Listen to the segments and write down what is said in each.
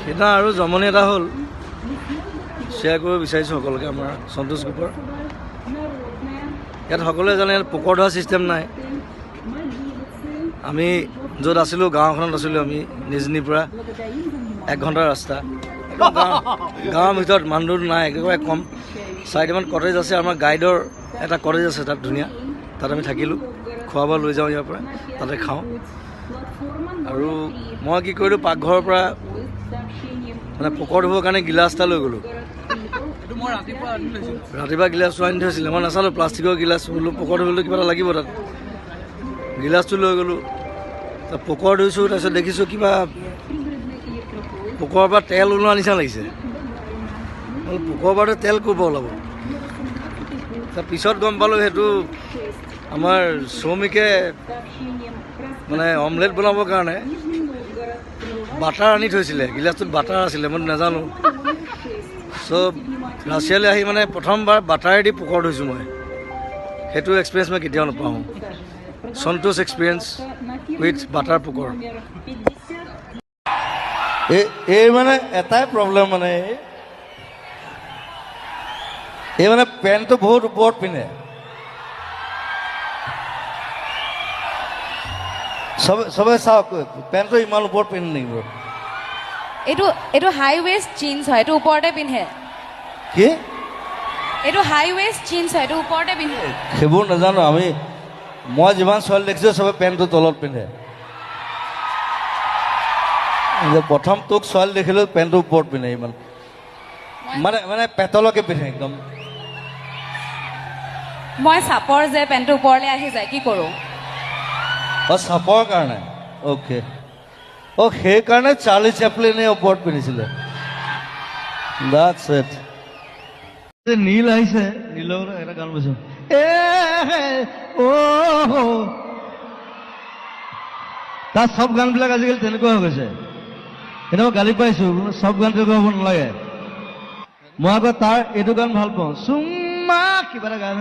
সেইদিনা আৰু জমনি এটা হ'ল, শ্বেয়াৰ কৰিব বিচাৰিছোঁ সকলোকে। আমাৰ সন্তোষ গ্ৰুপৰ ইয়াত সকলোৱে জানে পোকৰ ধৰা ছিষ্টেম নাই। আমি য'ত আছিলোঁ, গাঁওখনত আছিলোঁ, আমি নিজনিৰ পৰা 1 ঘণ্টাৰ ৰাস্তা। গাঁৱৰ ভিতৰত মানুহ নাই, একেবাৰে কম। 4টামান কটেজ আছে। আমাৰ গাইডৰ এটা কটেজ আছে তাত ধুনীয়া, তাত আমি থাকিলোঁ। খোৱা বোৱা লৈ যাওঁ ইয়াৰ পৰা, তাতে খাওঁ। আৰু মই কি কৰিলোঁ, পাকঘৰৰ পৰা মানে পোকৰ ধুবৰ কাৰণে গিলাচ এটা লৈ গ'লোঁ। ৰাতিপুৱা গিলাচটো আনি থৈছিলে, মই নাচালোঁ, প্লাষ্টিকৰ গিলাচ। বোলো পোকৰ ধুবলৈ কিবা এটা লাগিব তাত। গিলাচটো লৈ গ'লোঁ, তাত পোকৰ ধুইছোঁ। তাৰপিছত দেখিছোঁ কিবা পোকৰ পৰা তেল ওলোৱা নিচিনা লাগিছে। পোকৰ পৰা তেল ক'ৰ পৰা ওলাব? পিছত গম পালোঁ সেইটো আমাৰ শ্ৰমিকে মানে অমলেট বনাবৰ কাৰণে বাটাৰ আনি থৈছিলে। গিলাচটোত বাটাৰ আছিলে, মই নাজানো। চব ৰাছিয়ালৈ আহি মানে প্ৰথমবাৰ বাটাৰেদি পোকৰ ধুইছোঁ মই। সেইটো এক্সপিৰিয়েঞ্চ মই কেতিয়াও নাপাওঁ। সন্তোষ এক্সপিৰিয়েঞ্চ উইথ বাটাৰ পোকৰ। এই মানে এটাই প্ৰব্লেম, মানে এই মানে পেণ্টটো বহুত ওপৰত পিন্ধে। চবে চাওক, পেণ্টটো ইমান ওপৰত পিন্ধে নেকি? এইটো হাই ৱেষ্ট জিন্স হয়, এইটো ওপৰতে পিন্ধে। কি? এইটো হাই ৱেষ্ট জিন্স হয়, এইটো ওপৰতে পিন্ধে। সেইবোৰ নাজানো আমি। মই যিমান ছোৱালী দেখিছোঁ চবে পেণ্টটো তলত পিন্ধে। প্ৰথম তোক ছোৱালী দেখিলোঁ পেণ্টটো ওপৰত পিন্ধে, ইমান মানে পেটলৈকে পিন্ধে একদম। মই চাপৰ যে পেণ্টটো ওপৰলৈ আহি যায়, কি কৰোঁ? চাপৰ কাৰণে? অ'কে। সেইকাৰণে চাৰ্লি চেপলিনে ওপৰত পিন্ধিছিলে। That's it. নীল আহিছে, নীলৰ এটা গান বৈছো। তাৰ চব গানবিলাক আজিকালি তেনেকুৱা হৈ গৈছে। এনেকুৱা গালি পাইছোঁ, চব গান তেনেকুৱা হ'ব নালাগে। মই আকৌ তাৰ এইটো গান ভাল পাওঁ, চুমা কিবা এটা গান,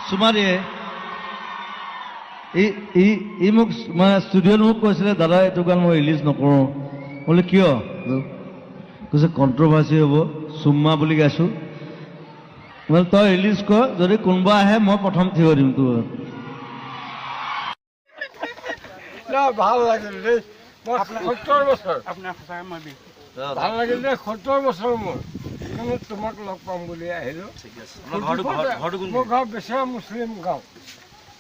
চুমা দিয়ে। ই মোক মানে ষ্টুডিঅ'ত মোক কৈছিলে, দাদা এইটো গান মই ৰিলিজ নকৰোঁ। বোলে কিয়? কৈছে কণ্ট্ৰভাৰ্চি হ'ব, চুম্মা বুলি গাইছোঁ। বোলে তই ৰিলিজ কৰ, যদি কোনোবা আহে মই প্ৰথম থিয় দিম তোৰ। ভাল লাগিল দেই। 70 বছৰ আপোনাৰ সঁচাকৈ মই ভাল লাগিল দেই। 70 বছৰ মোৰ কিন্তু তোমাক লগ পাম বুলি আহিলোঁ। মোৰ গাঁও বেচেৰা মুছলিম গাঁও।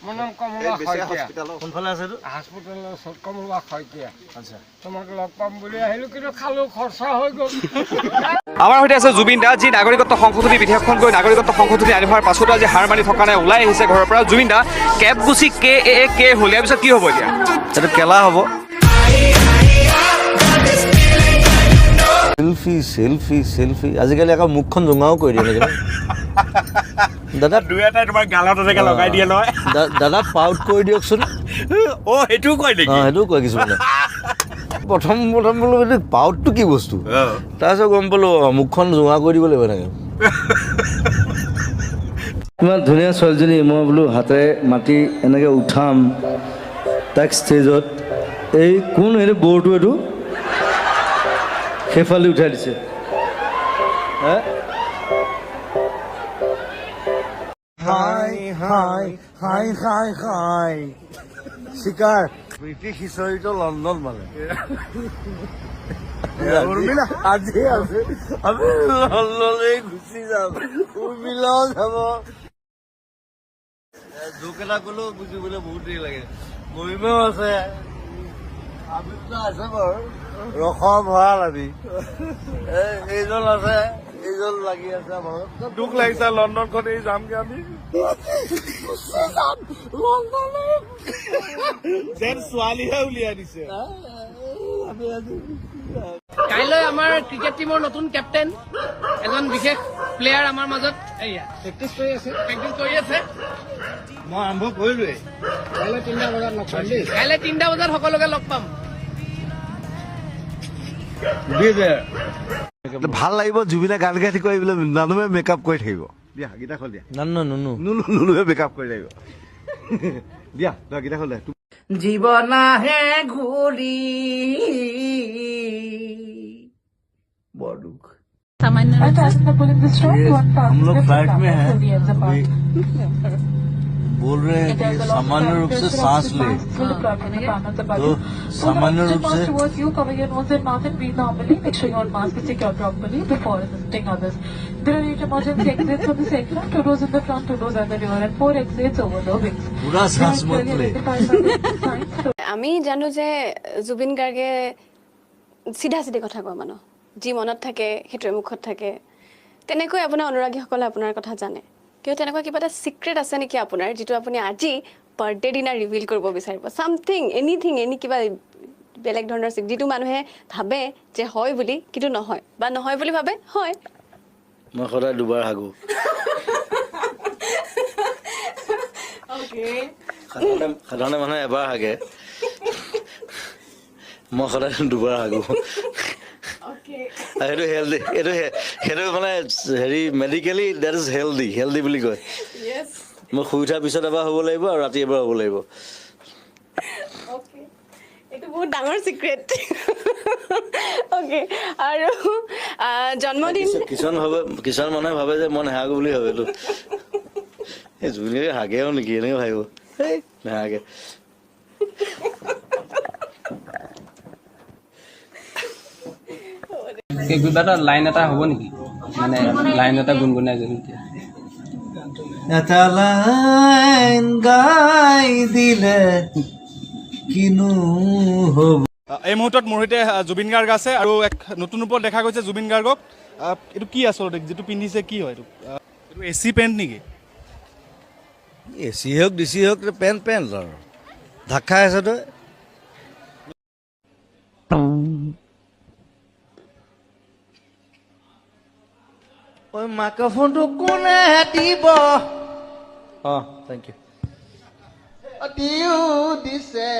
মোৰ নাম কমলা শইকীয়া। কোনফালে আছে? হস্পিটেলৰ ওচৰত কমলা শইকীয়া। আচ্ছা, তোমাক লগ পাম বুলি আহিলোঁ, কিন্তু খালোঁ, খৰচা হৈ গ'ল। আমাৰ সৈতে আছে জুবিন দা, যি নাগৰিকত্ব সংশোধনী বিধেয়কখন গৈ নাগৰিকত্ব সংশোধনী আনি হোৱাৰ পাছতো আজি হাৰ মানি থকা নাই, ওলাই আহিছে ঘৰৰ পৰা। জুবিন দা, কেব গুচি কে হ'ল, ইয়াৰ পিছত কি হ'ব এতিয়া? এইটো কেলা হ'ব। চেলফি আজিকালি আকৌ মুখখন জোঙাও কৰি দিয়ে নেকি? দাদা দুই এটাই তোমাৰ গালত এনেকৈ লগাই দিয়ে নহয়। দাদা পাউট কৰি দিয়কচোন। সেইটোও কয় নেকি? সেইটোও কয় কিছুমানে। প্ৰথম বোলো এইটো পাউটটো কি বস্তু, তাৰপিছত গম পালোঁ মুখখন জোঙা কৰি দিব লাগিব এনেকৈ। ইমান ধুনীয়া ছোৱালীজনী, মই বোলো হাতেৰে মাতি এনেকৈ উঠাম তাইক ষ্টেজত। এই কোন এইটো বৰটো, এইটো সেইফালে উঠাই দিছে। চিকাৰ ব্ৰিটিছ হিষ্টৰীটো লণ্ডন মানে আজি আছে, আমি লণ্ডনলৈ গুচি যাম, উৰ্মিলাও যাব। জোক এটা ক'লেও বুজিবলৈ বহুত দেৰি লাগে। মহিমাও আছে, আমিতো আছে বাৰু, ৰসৰ ভঁৰাল আমি। এইজন আছে, এইজন লাগি আছে বাৰু। দুখ লাগিছে লণ্ডনখন এই যামগে আমি। যেন ছোৱালীহে উলিয়াই দিছে। কাইলৈ আমাৰ ক্ৰিকেট টিমৰ নতুন কেপ্টেইন, এজন বিশেষ প্লেয়াৰ আমাৰ মাজত প্ৰেক্টিচ কৰি আছে। মই আৰম্ভ কৰিলোৱেই। কাইলৈ 3টা বজাত লগ পাম দেই। কাইলৈ 3টা বজাত সকলোকে লগ পাম। ভাল লাগিব জুবিনে গান গাই থাকিব, এইবিলাক নানুৱে মেকআপ কৰি থাকিব। দিয়া গীতা খোল দিয়া। নুনুৱে মেকআপ কৰি থাকিব। দিয়া গীতা খোল দিয়া। জীৱন আহে ঘূৰি सामान्य रूप से हम लोग फ्लाइट में हैं अभी बोल रहे हैं कि सामान्य रूप से सांस ले तो सामान्य रूप से पूरा सांस मत ले আমি জানো যে জুবিন গাৰ্গে চিধা চিধি কথা কোৱা মানুহ যি মনত থাকে সেইটোৱে মুখত থাকে তেনেকৈ আপোনাৰ অনুৰাগীসকলে আপোনাৰ কথা জানে কিয় তেনেকুৱা কিবা এটা সিক্ৰেট আছে নেকি আপোনাৰ যিটো আপুনি আজি বাৰ্থডে দিনা ৰিভিল কৰিব বিচাৰিব সামথিং এনিথিং এনি কিবা বেলেগ ধৰণৰ যিটো মানুহে ভাবে যে হয় বুলি কিন্তু নহয় বা নহয় বুলি ভাবে হয় মই সদায় দুবাৰ হাগো সাধাৰণতে মানুহে এবাৰ হাগে মই সদায় দুবাৰ হাগো সেইটো হেল্ডি সেইটো মানে হেৰি মেডিকেলি ডেট ইজ হেল্ডি বুলি কয় মই শুই উঠাৰ পিছত এবাৰ হ'ব লাগিব আৰু ৰাতি এবাৰ হ'ব লাগিব এইটো বহুত ডাঙৰ সিক্ৰেট ওকে আৰু জন্মদিন কিছুমান মানুহে ভাবে যে মই নেহাগো বুলি ভাবে এইটো এই জুবিনে হাগেও নেকি এনেকৈ ভাবিব এই নেহাগে কিবা এটা লাইন এটা হ'ব নেকি মানে লাইন এটা গুণগুণাই যদি এটা লাইন গাই দিলে কিনো হ'ব এই মুহূৰ্তত মোৰ সৈতে জুবিন গাৰ্গ আছে আৰু এক নতুন ৰূপত দেখা গৈছে জুবিন গাৰ্গক এইটো কি আচলতে যিটো পিন্ধিছে কি হয় এইটো এচি পেণ্ট নেকি এচি হওক ডিচি হওক পেণ্ট আৰু ঢাক খাই আছে তই ঐ মাইক্ৰফোনটো কোনে দিব থেংক ইউ দিছে